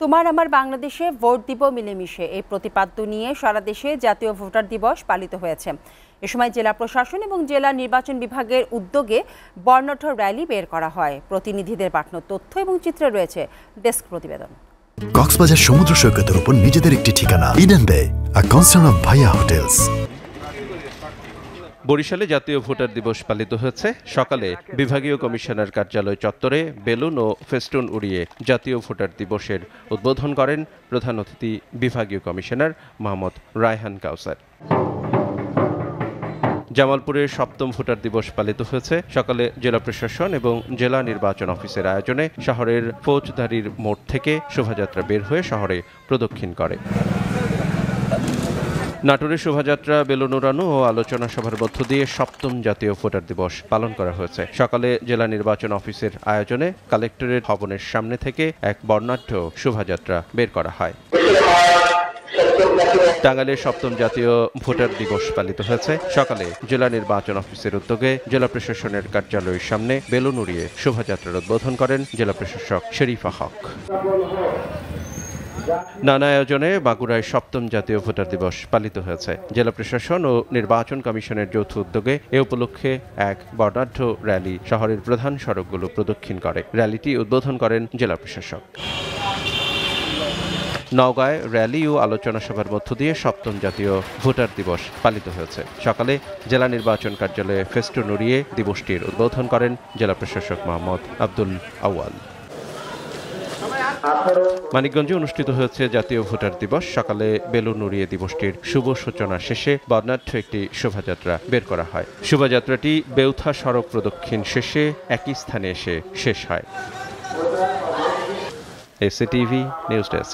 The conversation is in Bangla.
তোমার আমার বাংলাদেশে ভোট দিব মিলেমিশে এই প্রতিপাদ্য নিয়ে সারা দেশে জাতীয় ভোটার দিবস পালিত হয়েছে। এ সময় জেলা প্রশাসন এবং জেলা নির্বাচন বিভাগের উদ্যোগে বর্ণাঢ্য র্যালি বের করা হয়। প্রতিনিধিদের পাঠানো তথ্য এবং চিত্রে রয়েছে ডেস্ক প্রতিবেদন। কক্সবাজার সমুদ্র সৈকতের উপর নিজেদের একটি ঠিকানা, ইডেন বে, আ কনসার্ন অফ ভাইয়া হোটেলস। বরিশালে জাতীয় ভোটার দিবস পালিত হয়েছে। সকালে বিভাগীয় কমিশনার কার্যালয় চত্বরে বেলুন ও ফেস্টুন উড়িয়ে জাতীয় ভোটার দিবসের উদ্বোধন করেন প্রধান অতিথি বিভাগীয় কমিশনার মোহাম্মদ রায়হান কাউসার। জামালপুরের ৭ম ভোটার দিবস পালিত হয়েছে। সকালে জেলা প্রশাসন এবং জেলা নির্বাচন অফিসের আয়োজনে শহরের ফৌজদারির মোড় থেকে শোভাযাত্রা বের হয়ে শহরে প্রদক্ষিণ করে। নাটোরের শোভাযাত্রা, বেলুন উড়ানো ও আলোচনা সভার মধ্য দিয়ে ৭ম জাতীয় ভোটার দিবস পালন করা হয়েছে। সকালে জেলা নির্বাচন অফিসের আয়োজনে কালেক্টরেট ভবনের সামনে থেকে এক বর্ণাঢ্য শোভাযাত্রা বের করা হয়। টাঙ্গাইলের ৭ম জাতীয় ভোটার দিবস পালিত হয়েছে। সকালে জেলা নির্বাচন অফিসের উদ্যোগে জেলা প্রশাসনের কার্যালয়ের সামনে বেলুন উড়িয়ে শোভাযাত্রার উদ্বোধন করেন জেলা প্রশাসক শরীফা হক। নানা আয়োজনে বাঁকুড়ায় ৭ম জাতীয় ভোটার দিবস পালিত হয়েছে। জেলা প্রশাসন ও নির্বাচন কমিশনের যৌথ উদ্যোগে এ উপলক্ষে এক বর্ণাঢ্য র্যালি শহরের প্রধান সড়কগুলো প্রদক্ষিণ করে। র্যালিটি উদ্বোধন করেন জেলা প্রশাসক। নওগাঁয় র্যালি ও আলোচনা সভার মধ্য দিয়ে ৭ম জাতীয় ভোটার দিবস পালিত হয়েছে। সকালে জেলা নির্বাচন কার্যালয়ে ফেস্টুন উড়িয়ে দিবসটির উদ্বোধন করেন জেলা প্রশাসক মোহাম্মদ আব্দুল আউয়াল। মানিকগঞ্জে অনুষ্ঠিত হয়েছে জাতীয় ভোটার দিবস। সকালে বেলুন উড়িয়ে দিবসটির শুভ সূচনা শেষে বর্ণাঢ্য একটি শোভাযাত্রা বের করা হয়। শোভাযাত্রাটি বেউথা সড়ক প্রদক্ষিণ শেষে একই স্থানে এসে শেষ হয়। SATV news desk.